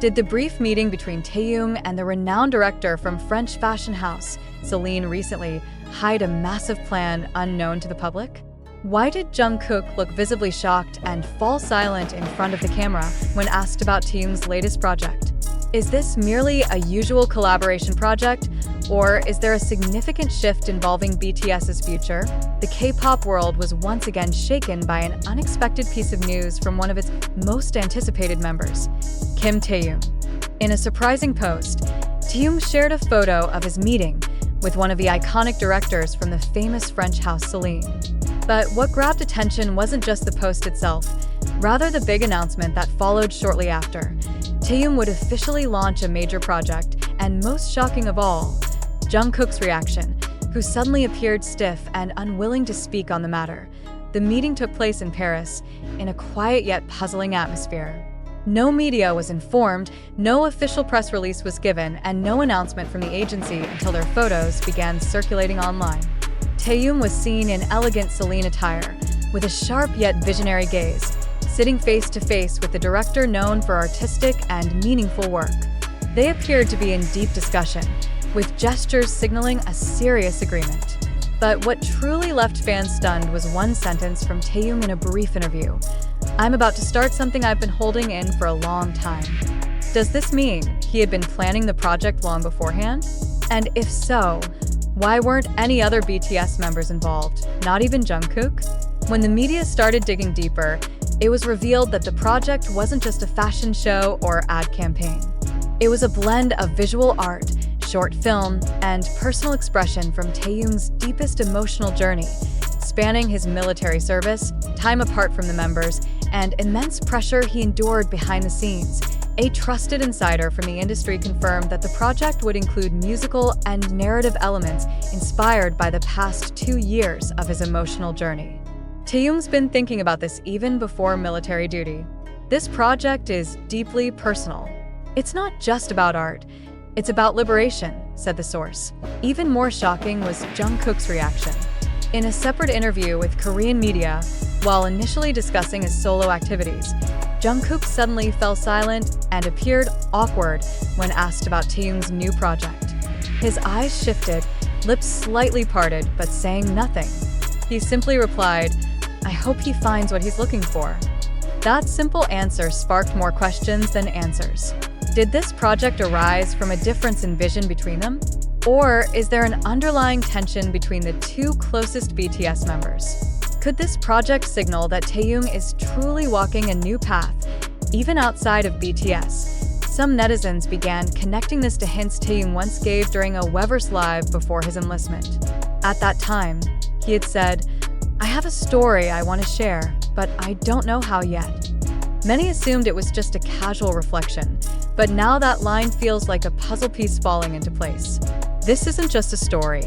Did the brief meeting between Taehyung and the renowned director from French fashion house, Celine, recently hide a massive plan unknown to the public? Why did Jungkook look visibly shocked and fall silent in front of the camera when asked about Taehyung's latest project? Is this merely a usual collaboration project, or is there a significant shift involving BTS's future? The K-pop world was once again shaken by an unexpected piece of news from one of its most anticipated members, Kim Taehyung. In a surprising post, Taehyung shared a photo of his meeting with one of the iconic directors from the famous French house Celine. But what grabbed attention wasn't just the post itself, rather the big announcement that followed shortly after. Taehyung would officially launch a major project, and most shocking of all, Jungkook's reaction, who suddenly appeared stiff and unwilling to speak on the matter. The meeting took place in Paris, in a quiet yet puzzling atmosphere. No media was informed, no official press release was given, and no announcement from the agency until their photos began circulating online. Taehyung was seen in elegant Celine attire, with a sharp yet visionary gaze, sitting face to face with the director known for artistic and meaningful work. They appeared to be in deep discussion, with gestures signaling a serious agreement. But what truly left fans stunned was one sentence from Taehyung in a brief interview. "I'm about to start something I've been holding in for a long time." Does this mean he had been planning the project long beforehand? And if so, why weren't any other BTS members involved, not even Jungkook? When the media started digging deeper, it was revealed that the project wasn't just a fashion show or ad campaign. It was a blend of visual art, short film, and personal expression from Taehyung's deepest emotional journey, spanning his military service, time apart from the members, and immense pressure he endured behind the scenes. A trusted insider from the industry confirmed that the project would include musical and narrative elements inspired by the past 2 years of his emotional journey. Taehyung's been thinking about this even before military duty. This project is deeply personal. It's not just about art, it's about liberation, said the source. Even more shocking was Jungkook's reaction. In a separate interview with Korean media, while initially discussing his solo activities, Jungkook suddenly fell silent and appeared awkward when asked about Taehyung's new project. His eyes shifted, lips slightly parted, but saying nothing. He simply replied, "I hope he finds what he's looking for." That simple answer sparked more questions than answers. Did this project arise from a difference in vision between them? Or is there an underlying tension between the two closest BTS members? Could this project signal that Taehyung is truly walking a new path, even outside of BTS? Some netizens began connecting this to hints Taehyung once gave during a weverse live before his enlistment. At that time, he had said, "I have a story I want to share, but I don't know how yet." Many assumed it was just a casual reflection, but now that line feels like a puzzle piece falling into place. This isn't just a story.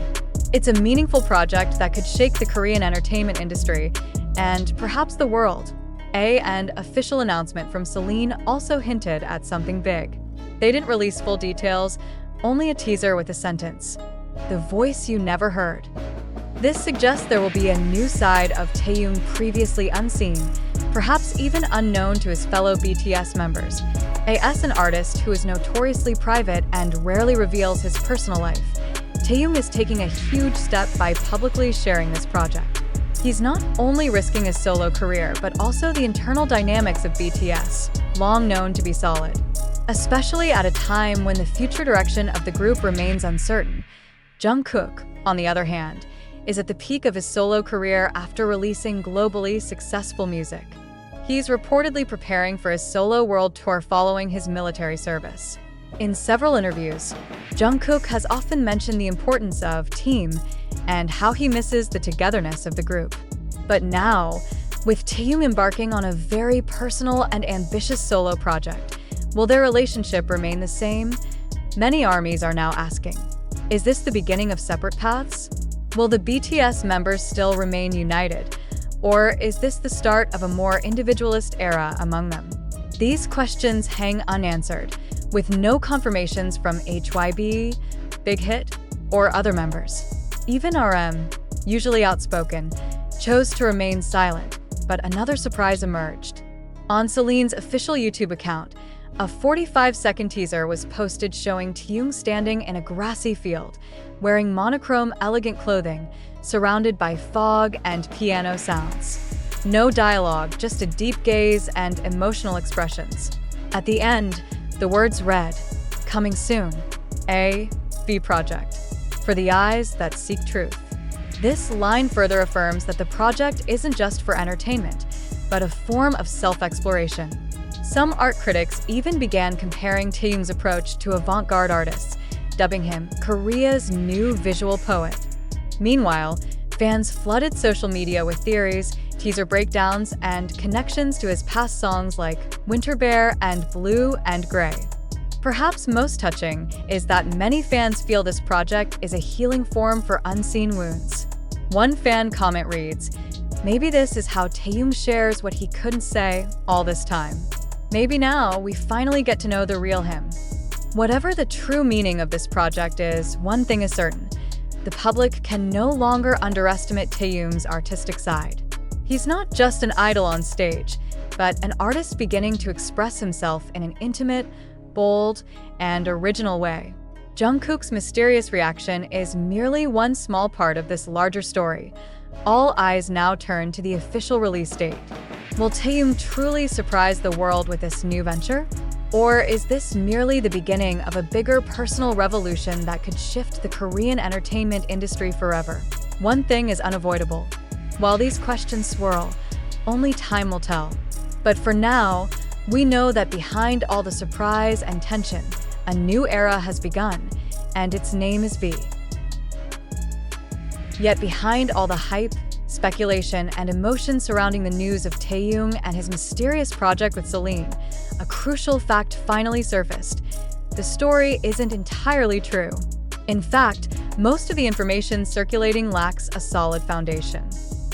It's a meaningful project that could shake the Korean entertainment industry and perhaps the world. An official announcement from Celine also hinted at something big. They didn't release full details, only a teaser with a sentence, "The voice you never heard." This suggests there will be a new side of Taehyung previously unseen, perhaps even unknown to his fellow BTS members. As an artist who is notoriously private and rarely reveals his personal life, Taehyung is taking a huge step by publicly sharing this project. He's not only risking his solo career, but also the internal dynamics of BTS, long known to be solid. Especially at a time when the future direction of the group remains uncertain. Jungkook, on the other hand, is at the peak of his solo career after releasing globally successful music. He's reportedly preparing for his solo world tour following his military service. In several interviews, Jungkook has often mentioned the importance of team and how he misses the togetherness of the group. But now, with Taehyung embarking on a very personal and ambitious solo project, will their relationship remain the same? Many armies are now asking, is this the beginning of separate paths? Will the BTS members still remain united? Or is this the start of a more individualist era among them? These questions hang unanswered, with no confirmations from hybe, bighit, or other members. Even RM, usually outspoken, chose to remain silent, but another surprise emerged. On Celine's official YouTube account, A 45-second teaser was posted showing Taehyung standing in a grassy field, wearing monochrome elegant clothing, surrounded by fog and piano sounds. No dialogue, just a deep gaze and emotional expressions. At the end, the words read, "Coming soon, a V project, for the eyes that seek truth." This line further affirms that the project isn't just for entertainment, but a form of self-exploration. Some art critics even began comparing Taehyung's approach to avant-garde artists, dubbing him Korea's new visual poet. Meanwhile, fans flooded social media with theories, teaser breakdowns, and connections to his past songs like Winter Bear and Blue and Gray. Perhaps most touching is that many fans feel this project is a healing form for unseen wounds. One fan comment reads, "Maybe this is how Taehyung shares what he couldn't say all this time. Maybe now we finally get to know the real him." Whatever the true meaning of this project is, one thing is certain. The public can no longer underestimate Taehyung's artistic side. He's not just an idol on stage, but an artist beginning to express himself in an intimate, bold, and original way. Jungkook's mysterious reaction is merely one small part of this larger story. All eyes now turn to the official release date. Will Taehyung truly surprise the world with this new venture? Or is this merely the beginning of a bigger personal revolution that could shift the Korean entertainment industry forever? One thing is unavoidable. While these questions swirl, only time will tell. But for now, we know that behind all the surprise and tension, a new era has begun, and its name is V. Yet behind all the hype, speculation, and emotion surrounding the news of Taehyung and his mysterious project with Celine, a crucial fact finally surfaced. The story isn't entirely true. In fact, most of the information circulating lacks a solid foundation.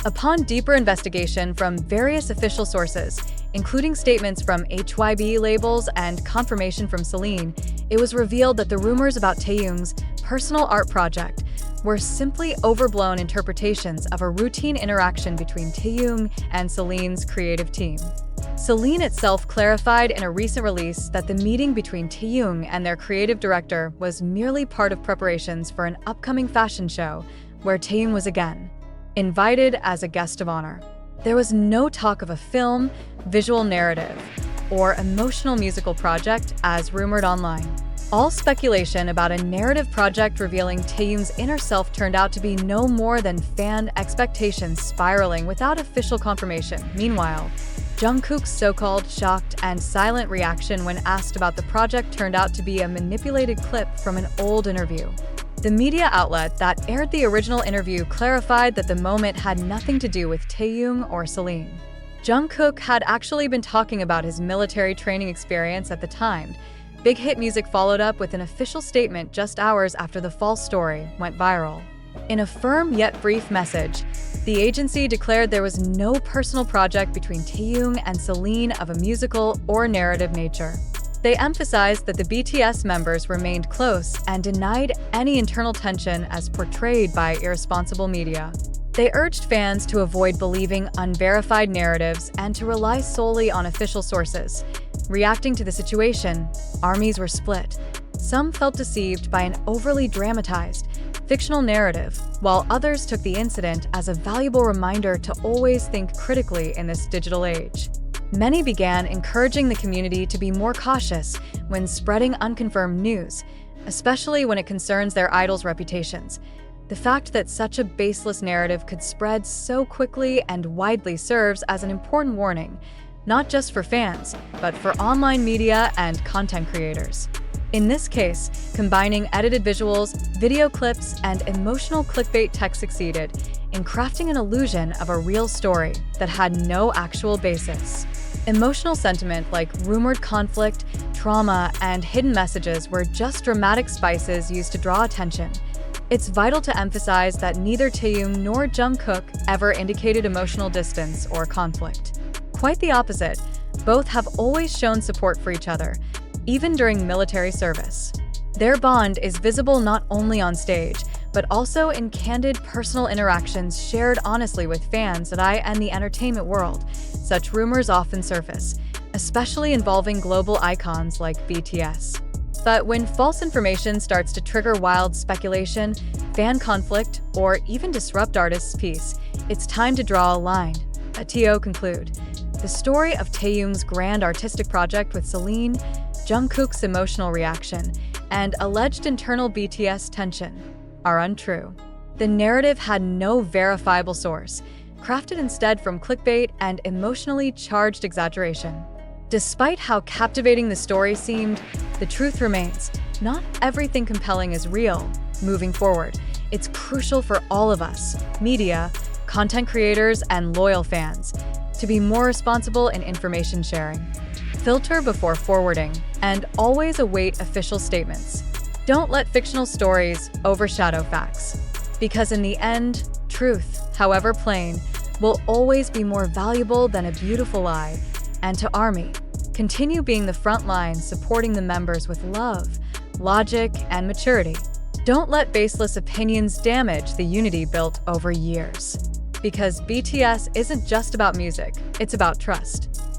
Upon deeper investigation from various official sources, including statements from hybe labels and confirmation from Celine, it was revealed that the rumors about Taehyung's personal art project were simply overblown interpretations of a routine interaction between Taehyung and Celine's creative team. Celine itself clarified in a recent release that the meeting between Taehyung and their creative director was merely part of preparations for an upcoming fashion show where Taehyung was again invited as a guest of honor. There was no talk of a film, visual narrative, or emotional musical project as rumored online. All speculation about a narrative project revealing Taehyung's inner self turned out to be no more than fan expectations spiraling without official confirmation. Meanwhile, Jungkook's so-called shocked and silent reaction when asked about the project turned out to be a manipulated clip from an old interview. The media outlet that aired the original interview clarified that the moment had nothing to do with Taehyung or Celine. Jungkook had actually been talking about his military training experience at the time. Big Hit Music followed up with an official statement just hours after the false story went viral. In a firm yet brief message, the agency declared there was no personal project between Taehyung and Celine of a musical or narrative nature. They emphasized that the BTS members remained close and denied any internal tension as portrayed by irresponsible media. They urged fans to avoid believing unverified narratives and to rely solely on official sources. Reacting to the situation, armies were split. Some felt deceived by an overly dramatized, fictional narrative, while others took the incident as a valuable reminder to always think critically in this digital age. Many began encouraging the community to be more cautious when spreading unconfirmed news, especially when it concerns their idols' reputations. The fact that such a baseless narrative could spread so quickly and widely serves as an important warning, not just for fans, but for online media and content creators. In this case, combining edited visuals, video clips, and emotional clickbait text succeeded in crafting an illusion of a real story that had no actual basis. Emotional sentiment like rumored conflict, trauma, and hidden messages were just dramatic spices used to draw attention. It's vital to emphasize that neither Taehyung nor Jungkook ever indicated emotional distance or conflict. Quite the opposite, both have always shown support for each other, even during military service. Their bond is visible not only on stage, but also in candid personal interactions shared honestly with fans and the entertainment world. Such rumors often surface, especially involving global icons like BTS. But when false information starts to trigger wild speculation, fan conflict, or even disrupt artists' peace, it's time to draw a line. Taehyung conclude. The story of Taehyung's grand artistic project with Celine, Jungkook's emotional reaction, and alleged internal BTS tension are untrue. The narrative had no verifiable source, crafted instead from clickbait and emotionally charged exaggeration. Despite how captivating the story seemed, the truth remains. Not everything compelling is real. Moving forward, it's crucial for all of us, media, content creators, and loyal fans, to be more responsible in information sharing. Filter before forwarding, and always await official statements. Don't let fictional stories overshadow facts, because in the end, truth, however plain, will always be more valuable than a beautiful lie. And to ARMY, continue being the front line supporting the members with love, logic, and maturity. Don't let baseless opinions damage the unity built over years. Because BTS isn't just about music, it's about trust.